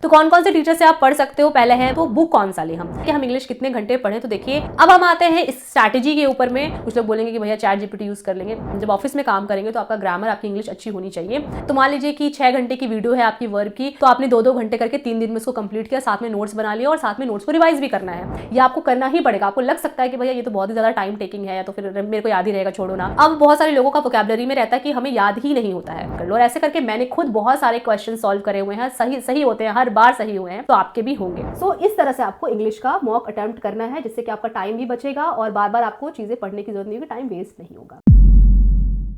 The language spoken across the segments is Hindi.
तो कौन कौन से टीचर से आप पढ़ सकते हो, पहले है तो बुक कौन सा ले हम इंग्लिश कितने घंटे पढ़े। तो देखिए अब हम आते हैं इस स्ट्रैटेजी के ऊपर में। कुछ लोग बोलेंगे कि भैया चैट जीपीटी यूज कर लेंगे। जब ऑफिस में काम करेंगे तो आपका ग्रामर, आपकी इंग्लिश अच्छी होनी चाहिए। तो मान लीजिए कि 6 घंटे की वीडियो है आपकी वर्ब की, तो आपने 2-2 घंटे करके 3 दिन में उसको कंप्लीट किया, साथ में नोट्स बना लिया और साथ में नोट्स को रिवाइज भी करना है। ये आपको करना ही पड़ेगा। आपको लग सकता है कि भैया ये तो बहुत ही ज्यादा टाइम टेकिंग है, तो फिर मेरे को याद ही रहेगा, छोड़ो ना। अब बहुत सारे लोगों का वोकैबुलरी में रहता है कि हमें याद ही नहीं होता है, कर लो। और ऐसे करके मैंने खुद बहुत सारे क्वेश्चन सॉल्व करे हुए हैं, सही होते हैं, हर बार सही हुए हैं, तो आपके भी होंगे। सो इस तरह से आपको इंग्लिश का मॉक अटेम्प्ट करना है, जिससे कि आपका टाइम भी बचेगा और बार बार आपको चीजें पढ़ने की जरूरत नहीं होगी, टाइम वेस्ट नहीं होगा।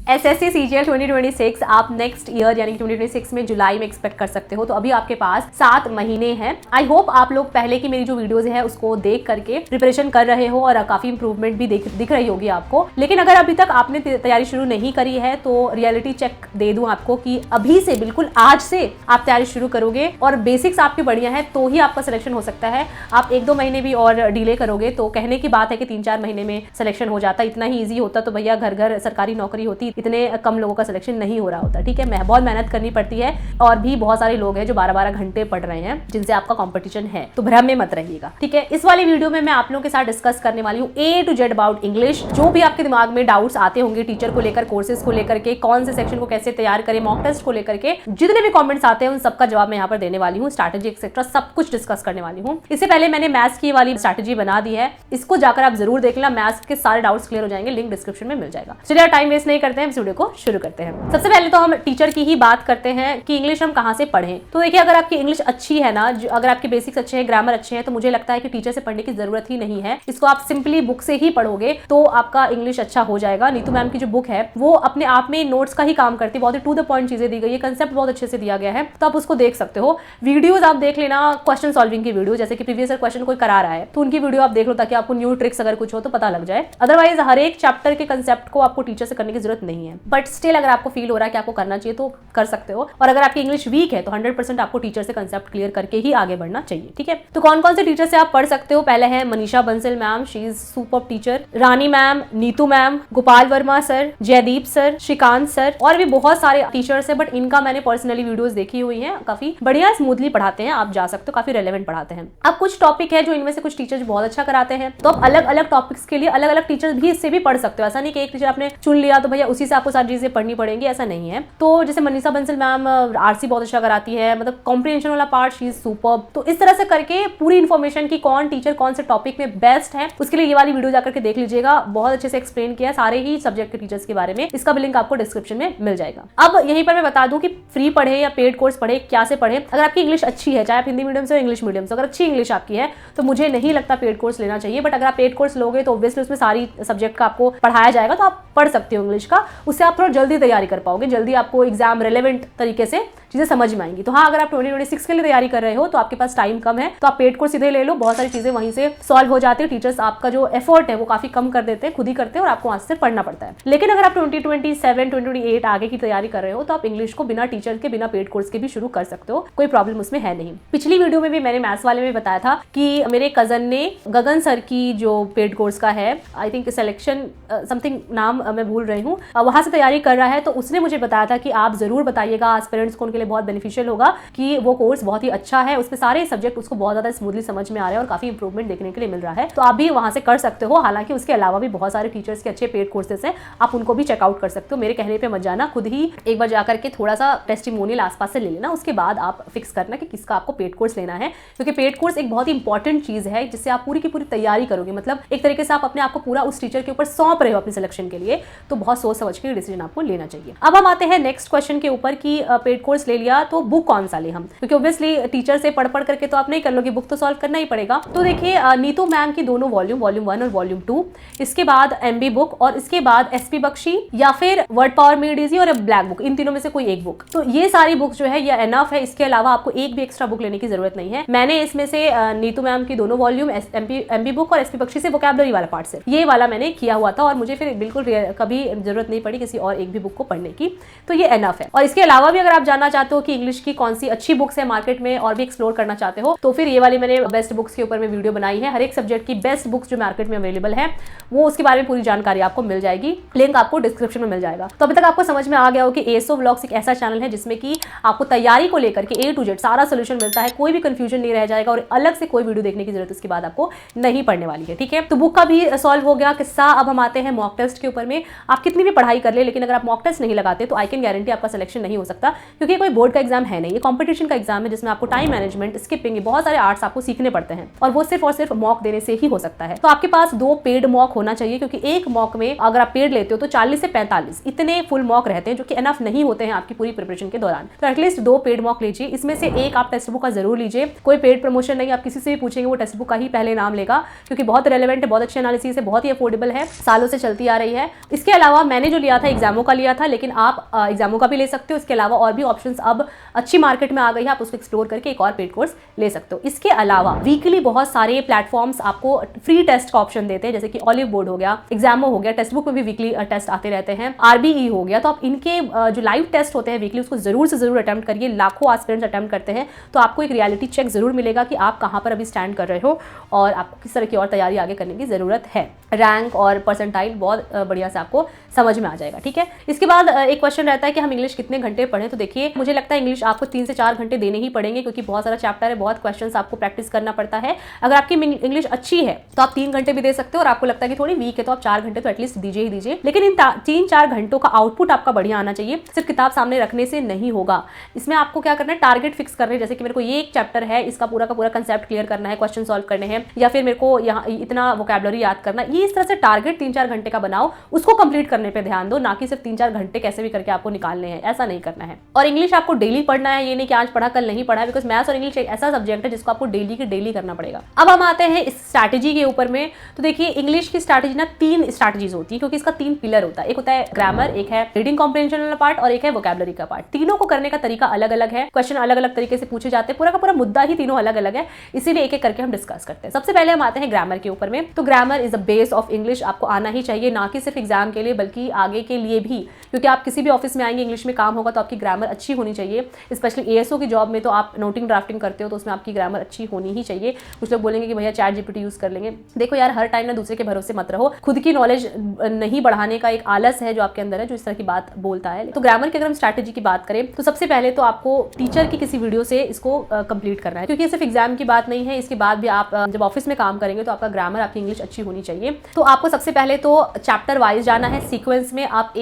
एसएससी सीजीएल 2026 आप नेक्स्ट ईयर यानी 2026 में जुलाई में एक्सपेक्ट कर सकते हो। तो अभी आपके पास 7 महीने हैं। आई होप आप लोग पहले की मेरी जो वीडियोस है उसको देख करके प्रिपरेशन कर रहे हो और काफी इंप्रूवमेंट भी दिख रही होगी आपको। लेकिन अगर अभी तक आपने तैयारी शुरू नहीं करी है तो रियलिटी चेक दे दूं आपको कि अभी से, बिल्कुल आज से आप तैयारी शुरू करोगे और बेसिक्स आपके बढ़िया है तो ही आपका सिलेक्शन हो सकता है। आप 1-2 महीने भी और डिले करोगे तो कहने की बात है कि 3-4 महीने में सिलेक्शन हो जाता। इतना ही ईजी होता तो भैया घर घर सरकारी नौकरी होती, इतने कम लोगों का सिलेक्शन नहीं हो रहा होता। ठीक है, बहुत मेहनत करनी पड़ती है और भी बहुत सारे लोग हैं जो 12-12 घंटे पढ़ रहे हैं, जिनसे आपका कंपटीशन है। तो भ्रम में मत रहिएगा। ठीक है, इस वाली वीडियो में मैं आप लोगों के साथ डिस्कस करने वाली हूँ A to Z about English. जो भी आपके दिमाग में डाउट्स आते होंगे टीचर को लेकर, कोर्सेज को लेकर के, कौन से सेक्शन को कैसे तैयार करें, मॉक टेस्ट को लेकर के, जितने भी कमेंट्स आते हैं उन सबका जवाब मैं यहाँ पर देने वाली हूँ। स्ट्रैटेजी एक्सेट्रा सब कुछ डिस्कस करने वाली हूँ। इससे पहले मैंने मैथ्स की वाली स्ट्रैटेजी बना दी है, इसको जाकर आप जरूर देख लेना। मैथ्स के सारे डाउट्स क्लियर हो जाएंगे, लिंक डिस्क्रिप्शन में मिल जाएगा। चलिए टाइम वेस्ट नहीं करते हैं, इस वीडियो को शुरू करते हैं। सबसे पहले तो हम टीचर की ही बात करते हैं कि इंग्लिश हम कहाँ से पढ़ें। तो देखिए अगर आपकी इंग्लिश अच्छी है ना, अगर आपके बेसिक्स अच्छे हैं, ग्रामर अच्छे हैं, तो मुझे लगता है कि टीचर से पढ़ने की जरूरत ही नहीं है। इसको आप सिंपली बुक से ही पढ़ोगे तो आपका इंग्लिश अच्छा हो जाएगा। नीतू मैम की जो बुक है वो अपने आप में नोट्स का ही काम करती है, बहुत ही टू द पॉइंट चीजें दी गई है, कंसेप्ट बहुत अच्छे से दिया गया है, तो आप उसको देख सकते हो। वीडियोज आप देख लेना, क्वेश्चन सॉल्विंग की वीडियो, जैसे कि प्रीवियस क्वेश्चन कोई करा रहा है तो उनकी वीडियो आप देख लो, ताकि आपको न्यू ट्रिक्स अगर कुछ हो तो पता लग जाए। अदरवाइज हर एक चैप्टर के कंसेप्ट को आपको टीचर से करने की जरूरत नहीं है, बट स्टिल अगर आपको फील हो रहा है कि आपको करना चाहिए तो कर सकते हो। और अगर आपकी इंग्लिश वीक है तो 100% आपको टीचर से कंसेप्ट क्लियर करके ही आगे बढ़ना चाहिए। ठीक है, तो कौन कौन से टीचर से आप पढ़ सकते हो, पहले है Manisha Bansal ma'am, she is super teacher, Rani ma'am, Neetu ma'am, Gopal Verma sir, Jaideep sir, Shrikant sir, और भी बहुत सारे टीचर्स है, बट इनका मैंने पर्सनली वीडियोस देखी हुई है, काफी बढ़िया स्मूथली पढ़ाते हैं, आप जा सकते हो, काफी रेलेवेंट पढ़ाते हैं। अब कुछ टॉपिक है जो इनमें से कुछ टीचर्स बहुत अच्छा कराते हैं, तो आप अलग अलग टॉपिक्स के लिए अलग अलग टीचर्स भी इससे भी पढ़ सकते हो। ऐसा नहीं कि एक टीचर आपने चुन लिया तो भैया उसी से आपको सारी चीजें पढ़नी पड़ेंगी, ऐसा नहीं है। तो जैसे मनीषा बंसल मैम आरसी बहुत अच्छा कराती है, मतलब कॉम्प्रिहेंशन वाला पार्ट शी इज सुपर्ब। तो इस तरह से करके पूरी इन्फॉर्मेशन की कौन टीचर कौन से टॉपिक में बेस्ट है, उसके लिए ये वाली वीडियो जाकर के देख लीजिएगा। बहुत अच्छे से एक्सप्लेन किया है सारे ही सब्जेक्ट के टीचर्स के बारे में, इसका भी लिंक आपको डिस्क्रिप्शन में मिल जाएगा। अब यहीं पर मैं बता दूं कि फ्री पढ़े या पेड कोर्स पढ़े, क्या से पढ़े। अगर आपकी इंग्लिश अच्छी है, चाहे आप हिंदी मीडियम से हो इंग्लिश मीडियम से, अगर अच्छी इंग्लिश आपकी है तो मुझे नहीं लगता पेड कोर्स लेना चाहिए। बट अगर आप पेड कोर्स लोगे तो ऑब्वियसली उसमें सारी सब्जेक्ट का आपको पढ़ाया जाएगा, तो आप पढ़ सकते हो इंग्लिश का, उससे आप थोड़ा जल्दी तैयारी कर पाओगे, जल्दी आपको एग्जाम रेलेवेंट तरीके से चीजें समझ में आएंगी। तो हाँ, अगर आप 2026 के लिए तैयारी कर रहे हो तो आपके पास टाइम कम है, तो आप पेड कोर्स सीधे ले लो, बहुत सारी चीजें वहीं से सॉल्व हो जाती है। टीचर्स आपका जो एफर्ट है वो काफी कम कर देते हैं, खुद ही करते हैं और आपको वहां से पढ़ना पड़ता है। लेकिन अगर आप 2027 2028 आगे की तैयारी कर रहे हो तो आप इंग्लिश को बिना टीचर के, बिना पेड कोर्स के भी शुरू कर सकते हो, कोई प्रॉब्लम उसमें है नहीं। पिछली वीडियो में भी मैंने मैथ्स वाले में बताया था कि मेरे कजन ने गगन सर की जो पेड कोर्स का है, आई थिंक सिलेक्शन समथिंग नाम मैं भूल रही हूँ, वहां से तैयारी कर रहा है, तो उसने मुझे बताया था कि आप जरूर बताइएगा, एस्पिरेंट्स को उनके लिए बहुत बेनिफिशियल होगा कि वो कोर्स बहुत ही अच्छा है, उसमें सारे सब्जेक्ट उसको बहुत ज्यादा स्मूथली समझ में आ रहे हैं और काफी इंप्रूवमेंट देखने के लिए मिल रहा है। तो आप भी वहां से कर सकते हो। हालांकि उसके अलावा भी बहुत सारे टीचर्स के अच्छे पेड कोर्सेज हैं, आप उनको भी चेकआउट कर सकते हो। मेरे कहने पे मत जाना, खुद ही एक बार जाकर के थोड़ा सा टेस्टिमोनियल आसपास से ले लेना, उसके बाद आप फिक्स करना कि किसका आपको पेड कोर्स लेना है, क्योंकि पेड कोर्स एक बहुत ही इंपॉर्टेंट चीज है जिससे आप पूरी की पूरी तैयारी करोगे। मतलब एक तरीके से आप अपने आप को पूरा उस टीचर के ऊपर सौंप रहे हो अपने सिलेक्शन के लिए, तो बहुत सोच समझ के डिसीजन आपको लेना चाहिए। अब हम आते हैं नेक्स्ट क्वेश्चन के ऊपर कि पेड कोर्स ले लिया तो बुक कौन सा ले हम, क्योंकि ऑब्वियसली टीचर से पढ़ पढ़ करके तो आप नहीं कर लोगे, बुक तो सॉल्व करना ही पड़ेगा। तो देखिए नीतू मैम की दोनों वॉल्यूम 1 और वॉल्यूम 2, इसके बाद एमबी बुक और इसके बाद एसपी बख्शी या फिर वर्ड पावर मेड इजी और ब्लैक बुक, इन तीनों में से कोई एक बुक। तो ये सारी बुक जो है ये एनफ है, इसके अलावा आपको एक भी एक्स्ट्रा बुक लेने की जरूरत नहीं है। मैंने इसमें से नीतू मैम की दोनों वॉल्यूम, एमबी बुक और एसपी बख्शी से वोकैबुलरी वाला पार्ट से ये वाला मैंने किया हुआ था और मुझे फिर बिल्कुल कभी जरूरत नहीं पड़ी किसी और एक भी बुक को पढ़ने की, तो ये एनफ है। और इसके अलावा भी अगर आप जानना चाहते चाहते हो कि इंग्लिश की कौन सी अच्छी बुक्स है मार्केट में और भी एक्सप्लोर करना चाहते हो, तो फिर ये वाली मैंने बेस्ट बुक्स के ऊपर में वीडियो बनाई है। हर एक सब्जेक्ट की बेस्ट बुक्स जो मार्केट में अवेलेबल है वो उसके बारे में पूरी जानकारी आपको मिल जाएगी। लिंक आपको डिस्क्रिप्शन में मिल जाएगा। तो अभी तक आपको समझ में आ गया हो कि एएसओ व्लॉग्स एक ऐसा चैनल है जिसमें कि आपको तैयारी को लेकर के A to Z सारा सोल्यूशन मिलता है, कोई भी कंफ्यूजन नहीं रह जाएगा और अलग से कोई वीडियो देखने की जरूरत उसके बाद आपको नहीं पड़ने वाली है। ठीक है, तो बुक का भी सॉल्व हो गया किस्सा। अब हम आते हैं मॉक टेस्ट के ऊपर में। आप कितनी भी पढ़ाई कर ले, लेकिन अगर आप मॉक टेस्ट नहीं लगाते तो आई कैन गारंटी आपका सिलेक्शन नहीं हो सकता, क्योंकि कोई बोर्ड का एग्जाम है नहीं, ये कॉम्पिटिशन का एग्जाम है जिसमें आपको टाइम मैनेजमेंट, स्किपिंग, बहुत सारे आर्ट्स आपको सीखने पड़ते हैं और वो सिर्फ और सिर्फ मॉक देने से ही हो सकता है। तो आपके पास 2 पेड मॉक होना चाहिए, क्योंकि एक मॉक में अगर आप पेड लेते हो तो 40 से 45 इतने फुल मॉक रहते हैं जो कि एनफ नहीं होते हैं आपकी पूरी प्रिपरेशन के दौरान। तो एटलीस्ट 2 पेड मॉक लीजिए, इसमें से एक आप टेक्स्ट बुक का जरूर लीजिए। कोई पेड प्रमोशन नहीं, आप किसी से भी पूछेंगे वो टेक्स्ट बुक का ही पहले नाम लेगा, क्योंकि बहुत रेलेवेंट है, बहुत अच्छी एनालिसिस है, बहुत ही अफोर्डेबल है, सालों से चलती आ रही है। इसके अलावा मैंने जो लिया था एग्जामों का लिया था, लेकिन आप एग्जामों का भी ले सकते हो। इसके अलावा और भी ऑप्शंस अब अच्छी मार्केट में आ गई है, आप उसको एक्सप्लोर करके एक और पेड कोर्स ले सकते हो। इसके अलावा वीकली बहुत सारे प्लेटफॉर्म्स आपको फ्री टेस्ट का ऑप्शन देते हैं, जैसे कि ऑलिव बोर्ड हो गया, एग्जामो हो गया, टेक्स्ट बुक में भी वीकली टेस्ट आते रहते हैं, आरबीई हो गया। तो आप इनके जो लाइव टेस्ट होते हैं वीकली उसको जरूर से जरूर अटेम्प्ट करिए। लाखों एस्पिरेंट्स अटेम्प्ट करते हैं, तो आपको एक रियलिटी चेक जरूर मिलेगा कि आप कहां पर अभी स्टैंड कर रहे हो और आपको किस तरह की और तैयारी आगे करने की जरूरत है। रैंक और परसेंटाइल बहुत बढ़िया से आपको समझ में आ जाएगा। ठीक है, इसके बाद एक क्वेश्चन रहता है कि हम इंग्लिश कितने घंटे पढ़ें। तो देखिए, मुझे लगता है इंग्लिश आपको 3 से 4 घंटे देने ही पड़ेंगे, क्योंकि बहुत सारा चैप्टर है, बहुत क्वेश्चंस आपको प्रैक्टिस करना पड़ता है। अगर आपकी इंग्लिश अच्छी है तो आप 3 घंटे भी दे सकते हो, और आपको लगता है कि थोड़ी वीक है तो आप 4 घंटे तो एटलीस्ट दीजिए ही दीजिए। लेकिन इन 3-4 घंटों का आउटपुट आपका बढ़िया आना चाहिए, सिर्फ किताब सामने रखने से नहीं होगा। इसमें आपको क्या करना है, टारगेट फिक्स करने, जैसे कि मेरे को ये एक चैप्टर है, इसका पूरा का पूरा कंसेप्ट क्लियर करना है, क्वेश्चन सॉल्व करने हैं, या फिर मेरे को यहाँ इतना वोकैबुलरी याद करना। ये इस तरह से टारगेट 3-4 घंटे का बनाओ, उसको कंप्लीट करने पे ध्यान दो, ना कि सिर्फ 3-4 घंटे कैसे भी करके आपको निकालने हैं, ऐसा नहीं करना है। और इंग्लिश आपको डेली पढ़ना है, ये नहीं कि आज पढ़ा कल नहीं पढ़ा, बिकॉज मैथ्स और इंग्लिश एक ऐसा सब्जेक्ट है जिसको आपको डेली की डेली करना पड़ेगा। अब हम आते हैं इस स्ट्रैटेजी के ऊपर में। तो देखिए, इंग्लिश की स्ट्रैटेजी ना 3 स्ट्रैटेजीज होती है, क्योंकि इसका 3 पिलर होता है। एक होता है ग्रामर, एक है रीडिंग कॉम्प्रिहेंशन वाला पार्ट, और एक है वोकैबुलरी का पार्ट। तीनों को करने का तरीका अलग अलग है, क्वेश्चन अलग अलग तरीके से पूछे जाते हैं, पूरा का पूरा मुद्दा ही तीनों अलग अलग है, इसीलिए एक एक करके हम डिस्कस करते हैं। सबसे पहले हम आते हैं ग्रामर के ऊपर में। तो grammar is the base of English, आपको आना ही चाहिए, ना कि सिर्फ एग्जाम के लिए बल्कि आगे के लिए भी, क्योंकि आप किसी भी ऑफिस में आएंगे, इंग्लिश में काम होगा, तो आपकी ग्रामर अच्छी होनी चाहिए। स्पेशली एएसओ की जॉब में तो आप नोटिंग ड्राफ्टिंग करते हो, तो उसमें आपकी ग्रामर अच्छी होनी ही चाहिए। कुछ लोग बोलेंगे कि भैया चैट जीपीटी यूज कर लेंगे। देखो यार, हर टाइम ना दूसरे के भरोसे मत रहो, खुद की नॉलेज नहीं बढ़ाने का एक आलस है जो आपके अंदर है, जो इस तरह की बात बोलता है। तो ग्रामर की अगर हम स्ट्रैटेजी की बात करें तो सबसे पहले तो आपको टीचर की किसी वीडियो से इसको कंप्लीट करना है, क्योंकि सिर्फ एग्जाम की बात नहीं है, इसके बाद भी आप जब ऑफिस में काम करेंगे तो आपका ग्रामर, आपकी इंग्लिश अच्छी होनी चाहिए। तो आपको सबसे पहले तो चैप्टर वाइज जाना है, सीक्वेंस में। आप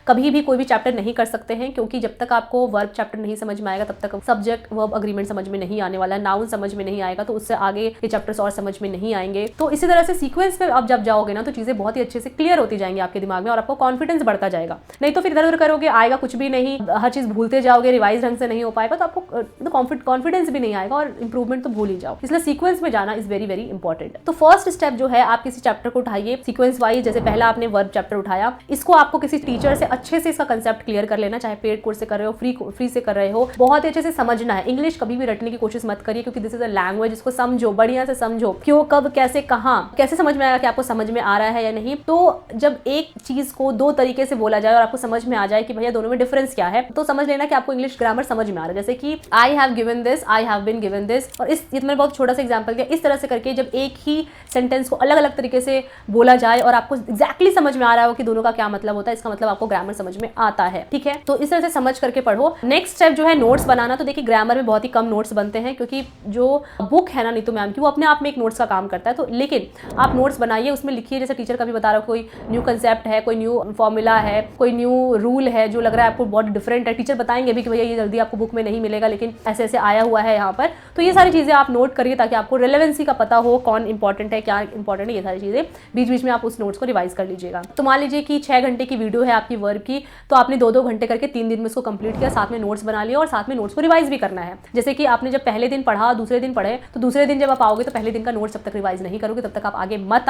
कभी भी कोई भी चैप्टर नहीं कर सकते हैं, क्योंकि जब तक आपको वर्ब चैप्टर नहीं समझ में आएगा तब तक सब्जेक्ट वर्ब अग्रीमेंट समझ में नहीं आने वाला, नाउन समझ में नहीं आएगा, तो उससे आगे के चैप्टर्स और समझ में नहीं आएंगे। तो इसी तरह से सीक्वेंस में आप जब जाओगे ना, तो चीजें बहुत ही अच्छे से क्लियर होती जाएंगी आपके दिमाग में, और आपको कॉन्फिडेंस बढ़ता जाएगा। नहीं तो फिर इधर उधर करोगे, आएगा कुछ भी नहीं, हर चीज भूलते जाओगे, रिवाइज ढंग से नहीं हो पाएगा, तो आपको कॉन्फिडेंस भी नहीं आएगा और इंप्रूवमेंट तो भूल ही जाओ। इसलिए सीक्वेंस में जाना इज वेरी वेरी इंपॉर्टेंट। तो फर्स्ट स्टेप जो है, आप किसी चैप्टर को उठाइए सीक्वेंस वाइज। जैसे पहला आपने वर्ब चैप्टर उठाया, इसको आपको किसी टीचर से अच्छे से इसका कंसेप्ट क्लियर कर लेना, चाहे पेड कोर्स से कर रहे हो, फ्री से कर रहे हो, बहुत ही अच्छे से समझना है। इंग्लिश कभी भी रटने की कोशिश मत करिए, क्योंकि दिस इज अ लैंग्वेज, इसको समझो, बढ़िया से समझो, क्यों, कब, कैसे, कहां, कैसे समझ में आएगा कि आपको समझ में आ रहा है या नहीं। तो जब एक चीज को 2 तरीके से बोला जाए और आपको समझ में आ जाए कि भैया दोनों में डिफरेंस क्या है, तो समझ लेना कि आपको इंग्लिश ग्रामर समझ में आ रहा है। जैसे कि I have given this, I have been given this, और इस मैंने बहुत छोटा सा एग्जांपल दिया। इस तरह से करके जब एक ही सेंटेंस को अलग अलग तरीके से बोला जाए और आपको एग्जैक्टली समझ में आ रहा हो कि दोनों का क्या मतलब होता है, इसका मतलब आपको ग्रामर समझ में आता है। ठीक है, तो इस तरह से समझ करके पढ़ो। नेक्स्ट स्टेप जो है नोट्स बनाना। तो देखिए, ग्रामर में बहुत ही कम नोट्स बनते हैं, क्योंकि जो बुक है ना नीतू मैम की, वो अपने आप में एक नोट्स का काम करता है। तो लेकिन आप नोट्स बनाइए, उसमें लिखिए, जैसे टीचर का भी बता रहा हो, कोई न्यू कंसेप्ट है, कोई न्यू फॉर्मूला है, कोई न्यू रूल है जो लग रहा है आपको बहुत डिफरेंट है, टीचर बताएंगे भी कि भैया ये जल्दी आपको बुक में नहीं मिलेगा, लेकिन ऐसे ऐसे आया हुआ है यहाँ पर। तो ये सारी चीजें आप नोट करिए, ताकि आपको रेलेवेंसी का पता हो, कौन इंपॉर्टेंट है, क्या इंपॉर्टेंट है, ये सारी चीजें बीच बीच में आप उस नोट्स को रिवाइज कर लीजिएगा। तो मान लीजिए कि 6 घंटे की वीडियो है आपकी वर्ब की, तो आपने 2-2 घंटे करके 3 दिन में उसको कंप्लीट किया, साथ में नोट्स बना लिया और साथ में नोट्स को रिवाइज भी करना है। जैसे कि आपने जब पहले दिन पढ़ा, दूसरे दिन पढ़े, तो दूसरे दिन जब आप आओगे तो पहले दिन का नोट्स जब तक रिवाइज नहीं करोगे तब तक आप आगे मत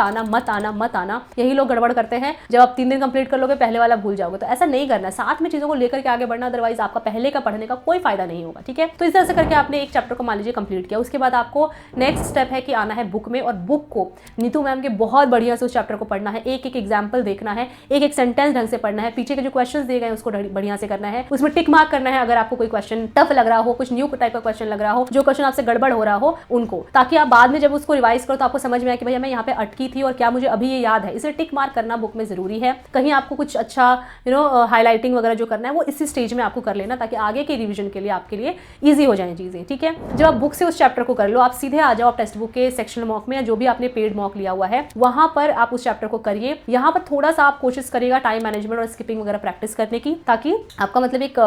आना। यही लोग गड़बड़ करते हैं, जब आप 3 दिन कंप्लीट कर लोगे पहले वाला भूल जाओगे। तो ऐसा नहीं करना है, साथ में चीजों को लेकर के आगे बढ़ना, अदरवाइज आपका पहले का पढ़ने का कोई फायदा नहीं होगा। ठीक है, तो इस तरह से करके आपने एक चैप्टर को मान लीजिए कंप्लीट किया। उसके बाद आपको नेक्स्ट स्टेप है कि आना है बुक में, और बुक को नीतू मैम के बहुत बढ़िया से उस चैप्टर को पढ़ना है, एक एक एग्जाम्पल देखना है, एक एक सेंटेंस ढंग से पढ़ना है, पीछे के जो क्वेश्चंस दिए गए उसको बढ़िया से करना है, उसमें टिक मार्क करना है अगर आपको कोई क्वेश्चन टफ लग रहा हो, कुछ न्यू टाइप का क्वेश्चन लग रहा हो, जो क्वेश्चन आपसे गड़बड़ हो रहा हो उनको, ताकि आप बाद में जब उसको रिवाइज करो तो आपको समझ में आए कि भैया मैं यहाँ पे अटकी थी और क्या मुझे अभी ये याद है। इसे टिक मार्क करना बुक में जरूरी है। कहीं आपको कुछ अच्छा हाईलाइटिंग वगैरह जो करना है वो इसी स्टेज में आपको कर लेना, ताकि आगे के रिविजन के लिए आपके लिए ईजी हो जाए चीजें। ठीक है, जब आप बुक से उस चैप्टर को कर लो, आप सीधे आ जाओ टेक्स्ट बुक के सेक्शनल मॉक में, या जो भी आपने पेड मॉक लिया हुआ है वहां पर आप उस चैप्टर को करिए। यहाँ पर थोड़ा सा आप कोशिश करिएगा टाइम मैनेजमेंट और स्किपिंग वगैरह प्रैक्टिस करने की, ताकि आपका मतलब एक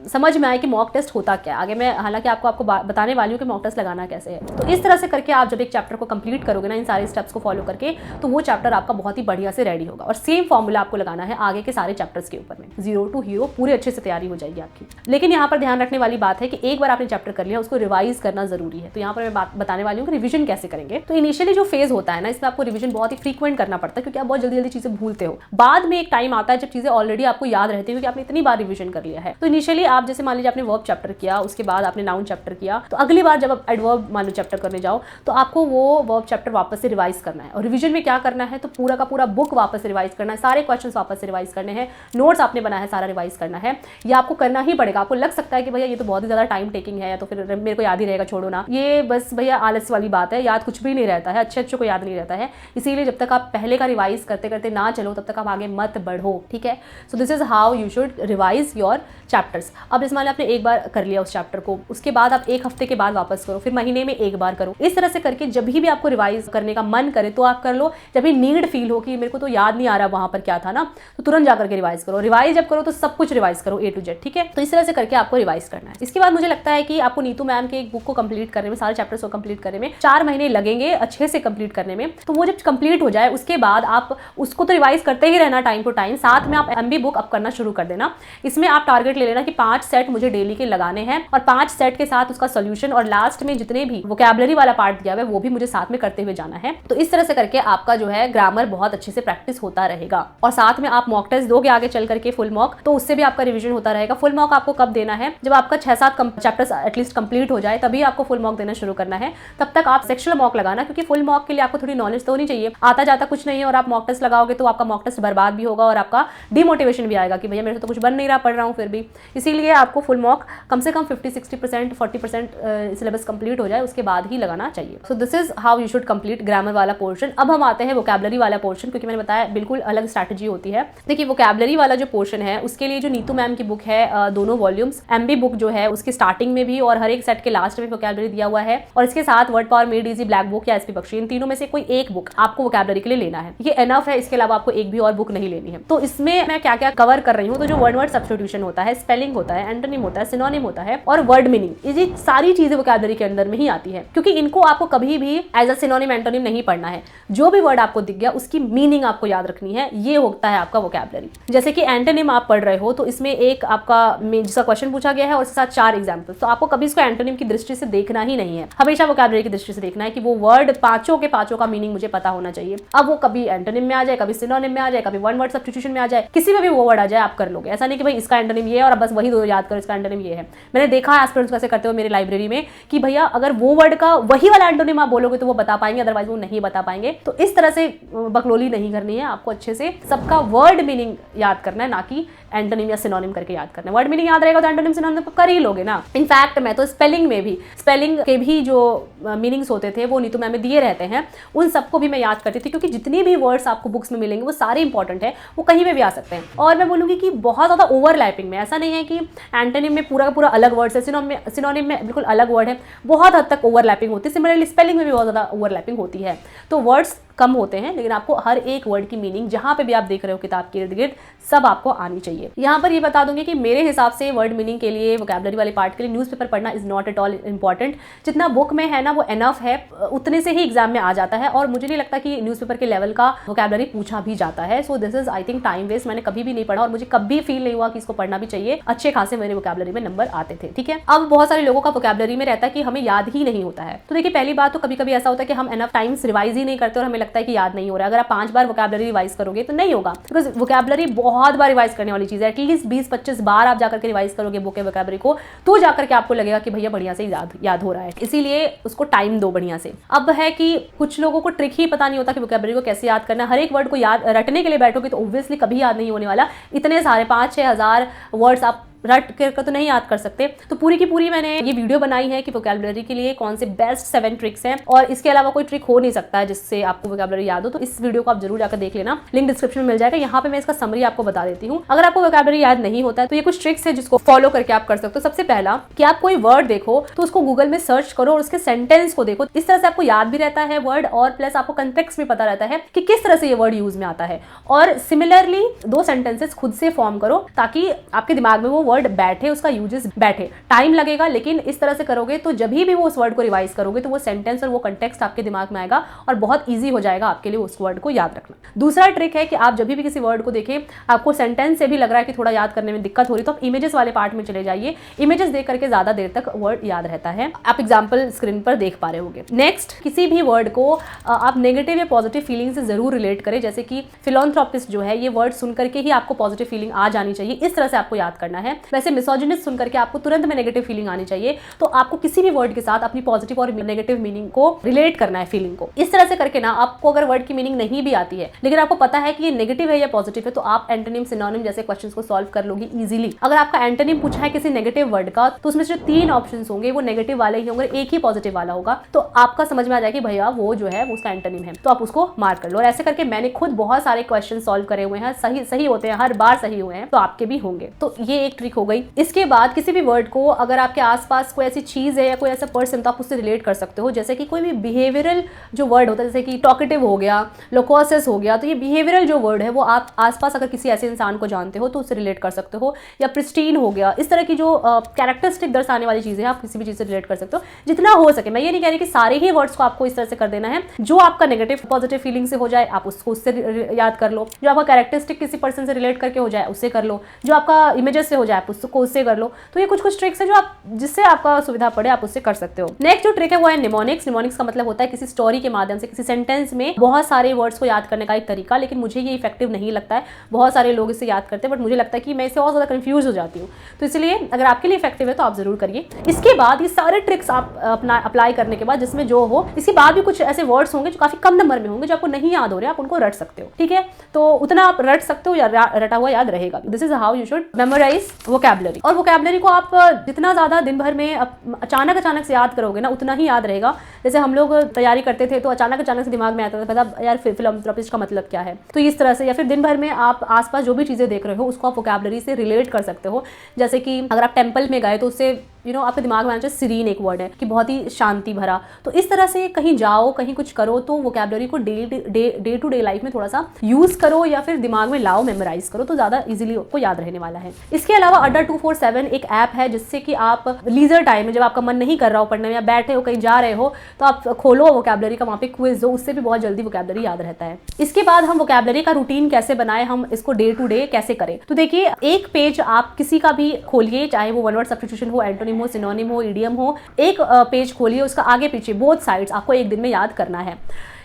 समझ में आए कि मॉक टेस्ट होता क्या है। आगे मैं हालांकि आपको बताने वाली हूँ कि मॉक टेस्ट लगाना कैसे है। तो इस तरह से करके आप जब एक चैप्टर को कंप्लीट करोगे ना इन सारे स्टेप्स को फॉलो करके, तो वो चैप्टर आपका बहुत ही बढ़िया से रेडी होगा। और सेम फॉर्मूला आपको लगाना है आगे के सारे चैप्टर्स के ऊपर में, 0 to हीरो पूरी अच्छे से तैयारी हो जाएगी आपकी। लेकिन यहाँ पर ध्यान रखने वाली बात है कि एक बार आपने चैप्टर कर लिया उसको रिवाइज करना जरूरी है। तो यहाँ पर मैं बताने वाली हूँ कि रिविजन कैसे करेंगे। तो इनिशियली जो फेज होता है ना, इसमें आपको रिविजन बहुत ही फ्रीक्वेंट करना पड़ता है, क्योंकि आप बहुत जल्दी जल्दी चीजें भूलते हो। बाद में एक टाइम आता है जब चीजें ऑलरेडी आपको याद रहती है, क्योंकि आपने इतनी बार रिविजन कर लिया है। तो इनिशियली आप जैसे मान लीजिए आपने वर्ब चैप्टर किया, उसके बाद आपने नाउन चैप्टर किया, तो अगली बार जब आप एडवर्ब मान लो चैप्टर करने जाओ तो आपको वो वर्ब चैप्टर वापस से रिवाइज करना है। और रिविजन में क्या करना है, तो पूरा का पूरा बुक वापस से रिवाइज करना है, सारे क्वेश्चन वापस से रिवाइज करने हैं, नोट्स आपने बनाया है सारा रिवाइज करना है। ये आपको करना ही पड़ेगा। आपको लग सकता है कि भैया ये तो बहुत ही ज्यादा टाइम टेकिंग है, या तो फिर मेरे को याद ही रहेगा, छोड़ो ना, ये बस भैया आलस वाली बात है। याद कुछ भी नहीं रहता है, अच्छे को याद नहीं रहता है। इसीलिए जब तक आप पहले का रिवाइज करते करते ना चलो तब तक आप आगे मत बढ़ो। ठीक है, so this is how you should revise your chapters. अब इस मान आपने एक बार कर लिया उस चैप्टर को, उसके बाद आप एक हफ्ते के बाद वापस करो, फिर महीने में एक बार करो। इस तरह से करके जब भी आपको रिवाइज करने का मन करे तो आप कर लो। जब भी नीड फील हो कि मेरे को तो याद नहीं आ रहा वहां पर क्या था ना, तो तुरंत जाकर के रिवाइज करो। रिवाइज जब करो तो सब कुछ रिवाइज करो A to Z। ठीक है, तो इस तरह से करके आपको रिवाइज करना है। इसके बाद मुझे लगता है कि आपको नीतू मैम के एक बुक को कंप्लीट करने में, सारे चैप्टर्स को कंप्लीट करने में 4 महीने लगेंगे अच्छे से कंप्लीट करने में। तो वो जब कंप्लीट हो जाए उसके बाद आप उसको तो रिवाइज करते ही रहना टाइम टू टाइम, साथ में आप MB बुक अप करना शुरू कर देना। इसमें आप टारगेट ले लेना कि 5 सेट मुझे डेली के लगाने हैं, और 5 सेट के साथ उसका सोल्यूशन, और लास्ट में जितने भी वोकैबुलरी वाला पार्ट दिया हुआ है वो भी मुझे साथ में करते हुए जाना है। तो इस तरह से करके आपका जो है ग्रामर बहुत अच्छे से प्रैक्टिस होता रहेगा। और साथ में आप मॉक टेस्ट दोगे आगे चल करके फुल मॉक, तो उससे भी आपका रिवीजन होता रहेगा। फुल मॉक आपको कब देना है, जब आपका 6-7 चैप्टर्स एटलीस्ट कंप्लीट हो जाए, तभी आपको फुल मॉक देना शुरू करना है। तब तक आप सेक्शनल मॉक लगाना, क्योंकि फुल मॉक के लिए आपको थोड़ी नॉलेज तो होनी चाहिए। आता जाता कुछ नहीं है और आप मॉक टेस्ट लगाओगे तो आपका मॉक टेस्ट बर्बाद भी होगा और आपका डिमोटिवेशन भी आएगा कि भैया मेरे से तो कुछ बन नहीं रहा, पढ़ रहा हूँ फिर भी। इसीलिए आपको फुल मॉक कम से कम 50-60% 40% सिलेबस कंप्लीट हो जाए उसके बाद ही लगाना चाहिए। सो this is how you should complete grammar वाला पोर्शन। अब हम आते हैं वोकैबुलरी वाला पोर्शन, क्योंकि मैंने बताया बिल्कुल अलग स्ट्रैटेजी होती है। देखिए वोकैबुलरी वाला जो पोर्शन है उसके लिए जो नीतू मैम की बुक है, दोनों वॉल्यूम्स, MB बुक जो है उसके स्टार्टिंग में भी और हर एक सेट के लास्ट में वोकैबुलरी दिया हुआ है, और इसके साथ word power made easy, black book या SP बख्शी, इन तीनों में से कोई एक बुक आपको वोकैबुलरी के लिए लेना है। ये एनफ है, इसके अलावा आपको एक भी और बुक नहीं लेनी है। तो इसमें मैं क्या क्या कवर कर रही हूँ, तो जो वर्ड सब्स्टिट्यूशन होता है, स्पेलिंग होता है, एंटोनिम होता है, सिनोनिम होता है, और वर्ड मीनिंग, ये सारी चीजें वोकैबुलरी के अंदर में ही आती है। क्योंकि इनको आपको कभी भी एज अ सिनोनिम एंटोनिम नहीं पढ़ना है। जो भी वर्ड आपको दिख गया उसकी मीनिंग आपको याद रखनी है, ये होता है आपका वोकैबुलरी। जैसे कि एंटोनिम आप पढ़ रहे हो तो इसमें एक आपका जिसका क्वेश्चन पूछा गया है और इसके साथ 4 एग्जाम्पल्स, तो आपको कभी इसको एंटोनिम की दृष्टि से देखना ही नहीं है, हमेशा वोकैबुलरी की दृष्टि से देखना है कि वो वर्ड पांचों के पांचों का मीनिंग मुझे पता होना चाहिए। अब वो कभी एंटोनिम में आ जाए, कभी सिनोनिम में आ जाए, कभी वन वर्ड सब्स्टिट्यूशन में आ जाए, किसी में भी वो वर्ड आ जाए आप कर लोगे। ऐसा नहीं कि भाई इसका एंटोनिम ये है और बस वही दो याद करो, इसका एंटोनिम ये है। मैंने देखा है एस्पिरेंट्स कैसे करते हुए मेरी लाइब्रेरी में कि भैया अगर वो वर्ड का वही वाला एंटोनिम आप बोलोगे तो वो बता पाएंगे, अदरवाइज वो नहीं बता पाएंगे। तो इस तरह से बकलोली नहीं करनी है, आपको अच्छे से सबका वर्ड मीनिंग याद करना है, ना कि एंटोनिम या सिनोनिम करके याद करना है। वर्ड मीनिंग याद रहेगा तो एंटोनिम सिनोनिम तो कर ही लोगे ना। इनफैक्ट मैं तो स्पेलिंग के भी जो मीनिंग्स होते थे वो नीतू मैम में दिए रहते हैं, उन सबको भी मैं याद करती थी, क्योंकि जितनी भी वर्ड्स आपको बुक्स में मिलेंगे वो सारे इंपॉर्टेंट है, वो कहीं में भी आ सकते हैं। और मैं बोलूंगी कि बहुत ज्यादा ओवरलैपिंग में, ऐसा नहीं है कि एंटोनिम में पूरा का पूरा अलग वर्ड है, सिनोनिम में बिल्कुल अलग वर्ड है, बहुत हद तक ओवरलैपिंग होती है। सिमिलरली स्पेलिंग में भी बहुत ज्यादा ओवरलैपिंग होती है। तो वर्ड्स कम होते हैं, लेकिन आपको हर एक वर्ड की मीनिंग जहां पे भी आप देख रहे हो किताब के इर्द गिर्द सब आपको आनी चाहिए। यहाँ पर ये बता दूंगी कि मेरे हिसाब से वर्ड मीनिंग के लिए, वोकैबुलरी वाले पार्ट के लिए न्यूज़पेपर पढ़ना is not at all important. जितना बुक में है ना वो एनफ है, उतने से ही एग्जाम में आ जाता है, और मुझे नहीं लगता कि न्यूज़पेपर के लेवल का वोकैबुलरी पूछा भी जाता है। So this is I think time waste. मैंने कभी भी नहीं पढ़ा और मुझे कभी फील नहीं हुआ कि इसको पढ़ना भी चाहिए। अच्छे खासे मेरे वोकैबुलरी में नंबर आते थे। ठीक है, अब बहुत सारे लोगों का वोकैबुलरी में रहता है कि हमें याद ही नहीं होता है। तो देखिए पहली बात तो कभी कभी ऐसा होता है कि हम एनफ टाइम्स रिवाइज ही नहीं करते और हमें लगता है कि याद नहीं हो रहा है। अगर आप 5 बार वोकैबुलरी रिवाइज करोगे तो नहीं होगा, बिकॉज वोकैबुलरी बहुत बार रिवाइज करने वाली चीज है। एटलीस्ट 20-25 बार आप जाकर के रिवाइज करोगे बुक के वोकैबुलरी को, तो जाकर के आपको लगेगा कि भैया बढ़िया से याद हो रहा है। इसीलिए उसको टाइम दो बढ़िया से। अब है कि कुछ लोगों को ट्रिक ही पता नहीं होता कि वोकैबुलरी को कैसे याद करना है। हर एक वर्ड को याद रटने के लिए बैठोगे तो ऑब्वियसली कभी याद नहीं होने वाला। इतने सारे 5-6 हज़ार वर्ड्स आप रट कर तो नहीं याद कर सकते, तो पूरी की पूरी मैंने ये वीडियो बनाई है कि वोकैबुलरी के लिए कौन से बेस्ट 7 ट्रिक्स हैं, और इसके अलावा कोई ट्रिक हो नहीं सकता है जिससे आपको वोकैबुलरी याद हो। तो इस वीडियो को आप जरूर जाकर देख लेना, लिंक डिस्क्रिप्शन में मिल जाएगा। यहाँ पे मैं इसका समरी आपको बता देती हूँ। अगर आपको वोकैबुलरी याद नहीं होता है तो ये कुछ ट्रिक्स है जिसको फॉलो करके आप कर सकते हो। सबसे पहला कि आप कोई वर्ड देखो तो उसको गूगल में सर्च करो और उसके सेंटेंस को देखो। इस तरह से आपको याद भी रहता है वर्ड, और प्लस आपको कंटेक्स्ट भी पता रहता है कि किस तरह से ये वर्ड यूज में आता है। और सिमिलरली 2 सेंटेंसेस खुद से फॉर्म करो ताकि आपके दिमाग में वो वर्ड बैठे, उसका यूजेस बैठे। टाइम लगेगा, लेकिन इस तरह से करोगे तो जब भी वो उस वर्ड को रिवाइज करोगे तो वो सेंटेंस और वो कंटेक्स्ट आपके दिमाग में आएगा और बहुत ईजी हो जाएगा आपके लिए उस वर्ड को याद रखना। दूसरा ट्रिक है कि आप जब भी किसी वर्ड को देखें, आपको सेंटेंस से भी लग रहा है कि थोड़ा याद करने में दिक्कत हो रही, तो आप इमेजेस वाले पार्ट में चले जाइए। इमेजेस देख करके ज्यादा देर तक वर्ड याद रहता है। आप एग्जाम्पल स्क्रीन पर देख पा रहे होंगे। नेक्स्ट, किसी भी वर्ड को आप नेगेटिव या पॉजिटिव फीलिंग से जरूर रिलेट करें। जैसे कि फिलॉन्थ्रोपिस्ट जो है, ये वर्ड सुन करके ही आपको पॉजिटिव फीलिंग आ जानी चाहिए, इस तरह से आपको याद करना है। वैसे मिसोजिनिस्ट सुन करके आपको तुरंत में नेगेटिव फीलिंग आनी चाहिए, तो आपको किसी भी वर्ड के साथ अपनी पॉजिटिव और नेगेटिव मीनिंग को रिलेट करना है, फीलिंग को। इस तरह से करके ना, आपको अगर वर्ड की मीनिंग नहीं भी आती है लेकिन आपको पता है कि ये नेगेटिव है या पॉजिटिव है, तो आप एंटोनिम, सिनोनिम जैसे क्वेश्चंस को सॉल्व कर लोगी इजीली। अगर आपका एंटोनिम पूछा है किसी नेगेटिव वर्ड का, तो उसमें से 3 ऑप्शंस होंगे वो नेगेटिव वाले ही होंगे, एक ही पॉजिटिव वाला होगा, तो आपका समझ में आ जाएगा कि भैया वो जो है उसका एंटोनिम है, तो आप उसको मार्क कर लो। और ऐसे करके मैंने खुद बहुत सारे क्वेश्चन सॉल्व करे हुए हैं, सही होते हैं, हर बार सही हुए हैं, तो आपके भी होंगे। तो ये एक ट्रिक हो गई। इसके बाद किसी भी वर्ड को अगर आपके आसपास कोई ऐसी चीज है या कोई ऐसा पर्सन, तो आप उससे रिलेट कर सकते हो। जैसे कि कोई भी बिहेवियरल जो वर्ड होता है, जैसे कि टॉकेटिव हो गया, लोकोसिस हो गया, तो ये बिहेवियरल जो वर्ड है वो आप आसपास अगर किसी ऐसे इंसान को जानते हो तो उससे रिलेट कर सकते हो। या प्रिस्टीन हो गया, इस तरह की जो कैरेक्टरिस्टिक दर्शाने वाली चीजें आप किसी भी चीज से रिलेट कर सकते हो जितना हो सके। मैं ये नहीं कह रही कि सारे ही वर्ड्स को आपको इस तरह से कर देना है। जो आपका नेगेटिव पॉजिटिव फीलिंग से हो जाए आप उसको उससे याद कर लो, जो आपका कैरेक्टरिस्टिक किसी पर्सन से रिलेट करके हो जाए उससे कर लो, जो आपका इमेजेस से हो जाए आप उसको उससे कर लो। तो ये कुछ ट्रिक्स है जो आप, जिससे आपका सुविधा पड़े आप उससे कर सकते हो। नेक्स्ट जो ट्रिक है वो है निमोनिक्स। निमोनिक्स का मतलब होता है किसी स्टोरी के माध्यम से, किसी सेंटेंस में बहुत सारे वर्ड्स को याद करने का एक तरीका, लेकिन मुझे ये इफेक्टिव नहीं लगता है। बहुत सारे लोग इसे याद करते हैं बट मुझे लगता है कि मैं इससे और ज्यादा कंफ्यूज हो जाती हूँ, तो इसलिए अगर आपके लिए इफेक्टिव है तो आप जरूर करिए। इसके बाद ये सारे ट्रिक्स आप अपना अप्लाई करने के बाद, जिसमें जो हो, इसके बाद भी कुछ ऐसे वर्ड्स होंगे जो काफी कम नंबर में होंगे, जो आपको नहीं याद हो रहे, आप उनको रट सकते हो, ठीक है। तो उतना आप रट सकते हो या रटा हुआ याद रहेगा। This is how you should memorise vocabulary. और वोकैबुलरी को आप जितना ज्यादा दिन भर में अचानक से याद करोगे ना, उतना ही याद रहेगा। जैसे हम लोग तैयारी करते थे तो अचानक से दिमाग में आता था, पता यार फिलॉन्थ्रोपिस्ट का मतलब क्या है, तो इस तरह से। या फिर दिन भर में आप आसपास जो भी चीजें देख रहे हो उसको आप वोकैबुलरी से रिलेट कर सकते हो। जैसे कि अगर आप टेंपल में गए तो उससे आपके दिमाग में आना चाहिए सीरीन एक वर्ड है कि बहुत ही शांति भरा। तो इस तरह से कहीं जाओ, कहीं कुछ करो, तो वोकैबुलरी को डे टू डे लाइफ में थोड़ा सा यूज करो या फिर दिमाग में लाओ, मेमोराइज करो, तो ज्यादा इजीली आपको याद रहने वाला है। इसके अलावा अड्डा 247 एक ऐप है जिससे कि आप लीजर टाइम में, जब आपका मन नहीं कर रहा हो पढ़ने में या बैठे हो कहीं जा रहे हो, तो आप खोलो वोकैबुलरी का, वहाँ पे क्विज हो, उससे भी बहुत जल्दी वोकैबुलरी याद रहता है। इसके बाद हम वोकैबुलरी का रूटीन कैसे बनाए, हम इसको डे टू डे कैसे करें। तो देखिए, एक पेज आप किसी का भी खोलिए, चाहे वो वन वर्ड सब्स्टिट्यूशन हो, एंटोनिम हो, सिनोनिम हो, इडियम हो, एक पेज खोलिए, उसका आगे पीछे बोथ साइड्स आपको एक दिन में याद करना है।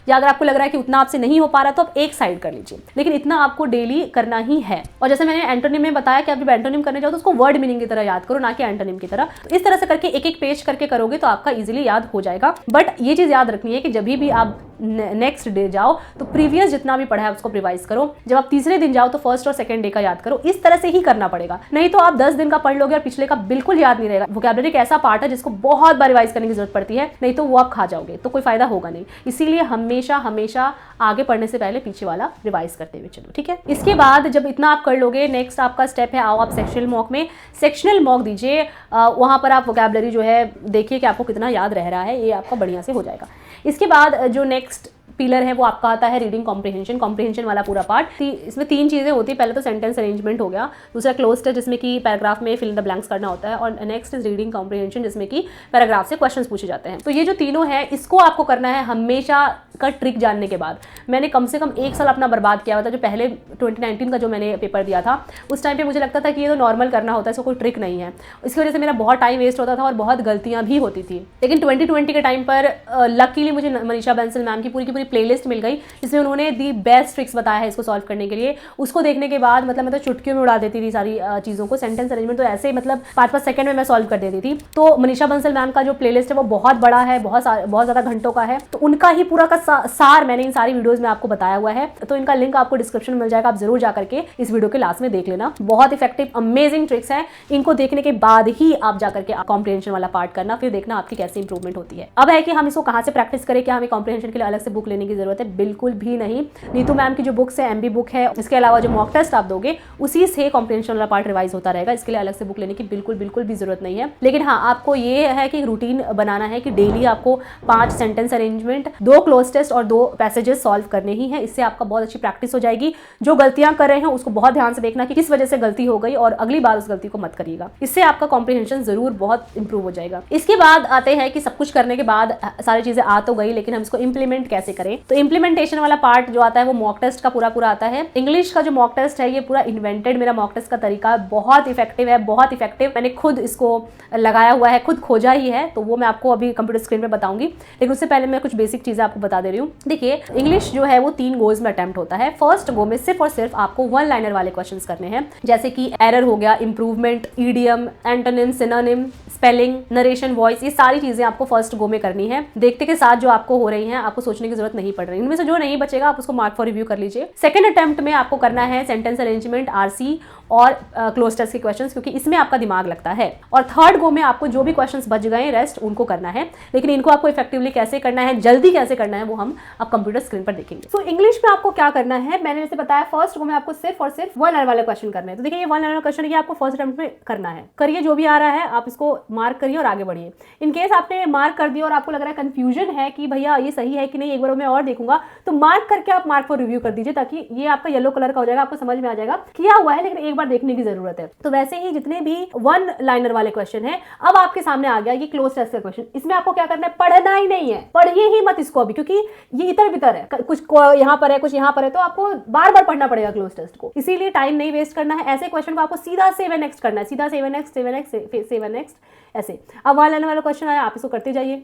या अगर आपको लग रहा है कि उतना आपसे नहीं हो पा रहा तो आप एक साइड कर लीजिए, लेकिन इतना आपको डेली करना ही है। और जैसे मैंने एंटोनिम में बताया कि आप जब एंटोनिम करने जाओ तो उसको वर्ड मीनिंग की तरह याद करो, ना कि एंटोनिम की तरह। तो इस तरह से करके एक एक पेज करके करोगे तो आपका इजीली याद हो जाएगा। बट ये चीज याद रखनी है कि जब भी आप नेक्स्ट डे जाओ तो प्रीवियस जितना भी पढ़ा है उसको रिवाइज करो। जब आप तीसरे दिन जाओ तो फर्स्ट और सेकंड डे का याद करो। इस तरह से ही करना पड़ेगा, नहीं तो आप 10 दिन का पढ़ लोगे और पिछले का बिल्कुल याद नहीं रहेगा। वोकैबुलरी एक ऐसा पार्ट है जिसको बहुत बार रिवाइज करने की जरूरत पड़ती है, नहीं तो वो आप खा जाओगे, तो कोई फायदा होगा नहीं। इसीलिए हमेशा आगे पढ़ने से पहले पीछे वाला रिवाइज करते हुए चलो, ठीक है। इसके बाद जब इतना आप कर लोगे, नेक्स्ट आपका स्टेप है, आओ आप सेक्शनल मॉक में सेक्शनल मॉक दीजिए। वहां पर आप वोकैबुलरी जो है देखिए कि आपको कितना याद रह रहा है, ये आपका बढ़िया से हो जाएगा। इसके बाद जो नेक्स्ट पिलर है वो आपका आता है रीडिंग कॉम्प्रिहेंशन वाला पूरा पार्ट। इसमें 3 चीजें होती है, पहले तो सेंटेंस अरेंजमेंट हो गया, दूसरा क्लोज्ड है जिसमें कि पैराग्राफ में फिल इन द ब्लैंक्स करना होता है, और नेक्स्ट इज रीडिंग कॉम्प्रिहेंशन जिसमें कि पैराग्राफ से क्वेश्चंस पूछे जाते हैं। तो ये जो तीनों है इसको आपको करना है हमेशा का ट्रिक जानने के बाद। मैंने कम से कम 1 साल अपना बर्बाद किया हुआ था। जो पहले 2019 का जो मैंने पेपर दिया था उस टाइम पे मुझे लगता था कि ये तो नॉर्मल करना होता है, इसको कोई ट्रिक नहीं है। इसकी वजह से मेरा बहुत टाइम वेस्ट होता था और बहुत गलतियां भी होती थी। लेकिन 2020 के टाइम पर लकीली मुझे मनीषा बंसल मैम की पूरी प्लेलिस्ट मिल गई जिसमें उन्होंने दी बेस्ट ट्रिक्स बताया है इसको सॉल्व करने के लिए। उसको देखने के बाद मतलब मैं तो चुटकियों में उड़ा देती थी सारी चीज़ों को। सेंटेंस अरेंजमेंट तो ऐसे ही मतलब 5-5 सेकंड में मैं सॉल्व कर देती थी। तो मनीषा बंसल मैम का जो प्लेलिस्ट है वो बहुत बड़ा है, बहुत ज़्यादा घंटों का है। तो उनका ही पूरा का सार मैंने इन सारी वीडियोज़ में आपको बताया हुआ है। तो इनका लिंक आपको डिस्क्रिप्शन में मिल जाएगा, आप जरूर जा करके इस वीडियो के लास्ट में देख लेना। बहुत इफेक्टिव अमेजिंग ट्रिक्स है, इनको देखने के बाद ही आप जाकर के कॉम्प्रिहेंशन वाला पार्ट करना, फिर देखना आपकी कैसे इंप्रूवमेंट होती है। अब है कि हम इसको कहाँ से प्रैक्टिस करें, क्या हमें कॉम्प्रिहेंशन के लिए अलग से बुक लेने की जरूरत है? बिल्कुल भी नहीं। नीतू मैम की जो बुक्स है, एमबी बुक है, इसके अलावा जो मॉक टेस्ट आप दोगे उसी से कॉम्प्रिहेंशन वाला पार्ट रिवाइज होता रहेगा। इसके लिए अलग से बुक लेने की बिल्कुल भी जरूरत नहीं है। लेकिन हाँ, आपको ये है कि रूटीन बनाना है कि डेली आपको 5 सेंटेंस अरेंजमेंट, 2 क्लोज टेस्ट और 2 पैसेजेस सॉल्व करने ही है। इससे आपका बहुत अच्छी प्रैक्टिस हो जाएगी। जो गलतियां कर रहे हैं उसको बहुत ध्यान से देखना कि किस वजह से गलती हो गई और अगली बार उस गलती को मत करिएगा। इससे आपका कॉम्प्रिहेंशन जरूर बहुत इंप्रूव हो जाएगा। इसके बाद आते हैं कि सब कुछ करने के बाद सारी चीजें आ तो गई, लेकिन हम इसको इंप्लीमेंट कैसे करें। तो इंप्लीमेंटेशन वाला पार्ट जो आता है वो मॉक टेस्ट का पूरा आता है। इंग्लिश का जो मॉक टेस्ट है ये पूरा इन्वेंटेड मेरा मॉक टेस्ट का तरीका, बहुत इफेक्टिव है, बहुत इफेक्टिव। मैंने खुद इसको लगाया हुआ है, खुद खोजा ही है, तो वो मैं आपको अभी कंप्यूटर स्क्रीन पे बताऊंगी। लेकिन उससे पहले मैं कुछ बेसिक चीजें आपको बता दे रही हूँ। देखिए, इंग्लिश जो है वो 3 गोज में अटेम्प्ट होता है। फर्स्ट गो में सिर्फ और सिर्फ आपको 1 लाइनर वाले क्वेश्चंस करने हैं, जैसे कि एरर हो गया, improvement, idiom, antonym, synonym, spelling, narration, voice, ये सारी चीजें आपको फर्स्ट गो में करनी है। देखते के साथ जो आपको हो रही हैं, आपको सोचने की जरूरत नहीं पड़ रही। इनमें से जो नहीं बचेगा आप उसको मार्क फॉर रिव्यू कर लीजिए। सेकंड अटेम्प्ट में आपको करना है सेंटेंस अरेंजमेंट, आरसी और क्लोज टेस्ट के क्वेश्चंस, क्योंकि इसमें आपका दिमाग लगता है। और थर्ड गो में आपको जो भी क्वेश्चंस बच गए रेस्ट उनको करना है। लेकिन इनको आपको इफेक्टिवली कैसे करना है, जल्दी कैसे करना है, वो हम अब कंप्यूटर स्क्रीन पर देखेंगे। तो इंग्लिश में आपको क्या करना है, मैंने जैसे बताया फर्स्ट गो में आपको सिर्फ और सिर्फ 1 लाइन वाले क्वेश्चन करने हैं। तो देखिए, ये 1 लाइन क्वेश्चन ये आपको फर्स्ट अटेम्प्ट में करना है। करिए, जो भी आ रहा है आप इसको मार्क करिए और आगे बढ़िए। इन केस आपने मार्क कर दिया और आपको लग रहा है कंफ्यूजन है कि भैया ये सही है कि नहीं, एक बार मैं और देखूंगा, तो मार्क करके आप मार्क फॉर रिव्यू कर दीजिए, ताकि ये आपका येलो कलर का हो जाएगा, आपको समझ में आ जाएगा किया हुआ है, लेकिन एक बार देखने की जरूरत है। तो वैसे ही जितने भी 1 लाइनर वाले क्वेश्चन है, अब आपके सामने आ गया ये क्लोज टेस्ट का क्वेश्चन। इसमें आपको क्या करना है, पढ़ना ही नहीं है, पढ़िए ही मत इसको अभी, क्योंकि ये इधर बितर है, कुछ यहाँ पर है, कुछ यहाँ पर है, तो आपको बार बार पढ़ना पड़ेगा क्लोज टेस्ट को। इसीलिए टाइम नहीं वेस्ट करना है। ऐसे क्वेश्चन को आपको सीधा सेव एंड नेक्स्ट करना है, सीधा save and next, save and next, save and next, ऐसे। अब 1 लाइन वाला क्वेश्चन आया, आप इसको करते जाइए।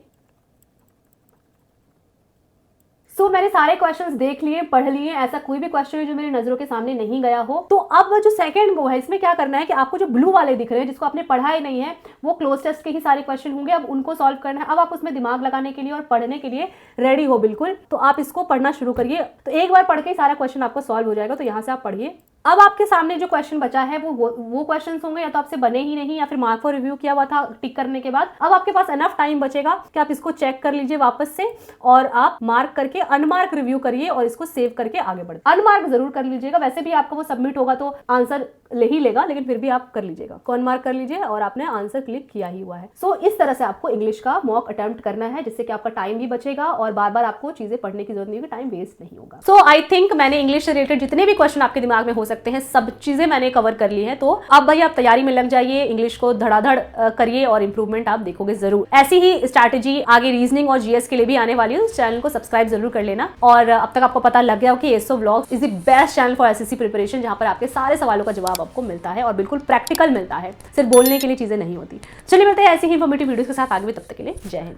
मैंने सारे क्वेश्चंस देख लिए, पढ़ लिए, ऐसा कोई भी क्वेश्चन है जो मेरी नजरों के सामने नहीं गया हो। तो अब जो सेकंड गो है, इसमें क्या करना है कि आपको जो ब्लू वाले दिख रहे हैं, जिसको आपने पढ़ा ही नहीं है, वो क्लोज टेस्ट के ही सारे क्वेश्चन होंगे। अब उनको सॉल्व करना है। अब आप उसमें दिमाग लगाने के लिए और पढ़ने के लिए रेडी हो बिल्कुल, तो आप इसको पढ़ना शुरू करिए। तो एक बार पढ़ के सारा क्वेश्चन आपको सॉल्व हो जाएगा। तो यहाँ से आप पढ़िए। अब आपके सामने जो क्वेश्चन बचा है वो क्वेश्चंस होंगे या तो आपसे बने ही नहीं, या फिर मार्क फॉर रिव्यू किया हुआ था टिक करने के बाद। अब आपके पास एनफ टाइम बचेगा कि आप इसको चेक कर लीजिए वापस से, और आप मार्क करके अनमार्क रिव्यू करिए और इसको सेव करके आगे बढ़िए। अनमार्क जरूर कर लीजिएगा, वैसे भी आपका वो सबमिट होगा तो आंसर ले ही लेगा, लेकिन फिर भी आप कर लीजिएगा, अनमार्क कर लीजिए और आपने आंसर क्लिक किया ही हुआ है। इस तरह से आपको इंग्लिश का मॉक अटेम्प्ट करना है, जिससे कि आपका टाइम भी बचेगा और बार बार आपको चीजें पढ़ने की जरूरत नहीं होगी, टाइम वेस्ट नहीं होगा। आई थिंक मैंने इंग्लिश से रिलेटेड जितने भी क्वेश्चन आपके दिमाग में हो सकते हैं सब चीजें मैंने कवर कर ली हैं। तो अब भाई आप तैयारी में लग जाइए, इंग्लिश को धड़ाधड़ करिए और इंप्रूवमेंट आप देखोगे जरूर। ऐसी ही स्ट्रैटेजी आगे रीजनिंग और जीएस के लिए भी आने वाली है। उस चैनल को सब्सक्राइब जरूर कर लेना। और अब तक आपको पता लग गया हो कि SO vlogs is the best channel for SSC preparation, जहां पर आपके सारे सवालों का जवाब आपको मिलता है और बिल्कुल प्रैक्टिकल मिलता है, सिर्फ बोलने के लिए चीजें नहीं होती। चलिए मिलते हैं ऐसी ही इन्फॉर्मेटिव वीडियोस के साथ आगे भी, तब तक के लिए जय हिंद।